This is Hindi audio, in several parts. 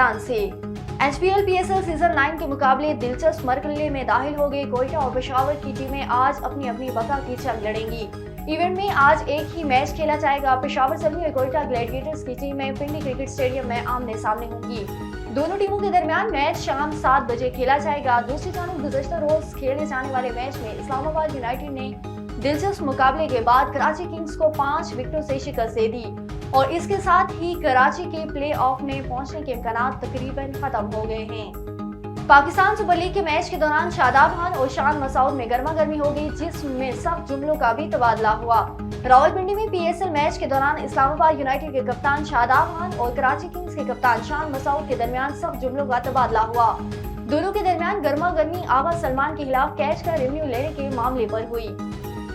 मैदान से। HPL PSL सीजन 9 के मुकाबले दिलचस्प मरहले में दाखिल हो गई कोयटा और पेशावर की टीमें आज अपनी अपनी बका की जंग लड़ेंगी। इवेंट में आज एक ही मैच खेला जाएगा। पेशावर सलमी और कोयटा ग्लैडिएटर्स की टीमें पिंडी क्रिकेट स्टेडियम में आमने सामने होंगी। दोनों टीमों के दरमियान मैच शाम 7 बजे खेला जाएगा। दूसरी जानब गुज़श्ता रोज खेले जाने वाले मैच में इस्लामाबाद यूनाइटेड ने दिलचस्प मुकाबले के बाद कराची किंग्स को 5 विकेटों से शिकस्त दे दी और इसके साथ ही कराची के प्ले ऑफ में पहुंचने के इम्कान तकरीबन खत्म हो गए हैं। पाकिस्तान सुपर लीग के मैच के दौरान शादाब खान और शान मसूद में गर्मा गर्मी हो गई, जिसमें सख्त जुमलों का भी तबादला हुआ। रावलपिंडी में PSL मैच के दौरान इस्लामाबाद यूनाइटेड के कप्तान शादाब खान और कराची किंग्स के कप्तान शान मसूद के दरमियान सख्त जुमलों का तबादला हुआ। दोनों के दरमियान गर्मा गर्मी आगा सलमान के खिलाफ कैच का रेवेन्यू लेने के मामले पर हुई।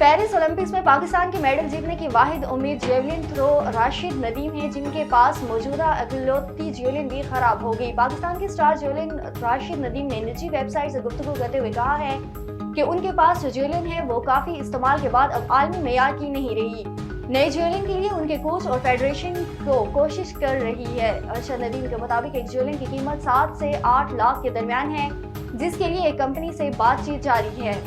पेरिस ओलंपिक्स में पाकिस्तान के मेडल जीतने की वाहिद उम्मीद जेवलिन थ्रो राशिद नदीम है, जिनके पास मौजूदा इकलौती जेवलिन भी खराब हो गई। पाकिस्तान के स्टार जेवलिन राशिद नदीम ने निजी वेबसाइट से गुफ्तगू करते हुए कहा है कि उनके पास जो जेवलिन है वो काफी इस्तेमाल के बाद अब आलमी मेयार की नहीं रही। नई जेवलिन के लिए उनके कोच और फेडरेशन को कोशिश कर रही है। राशिद नदीम के मुताबिक एक जेवलिन की कीमत 7 से 8 लाख के दरमियान है, जिसके लिए एक कंपनी से बातचीत जारी है।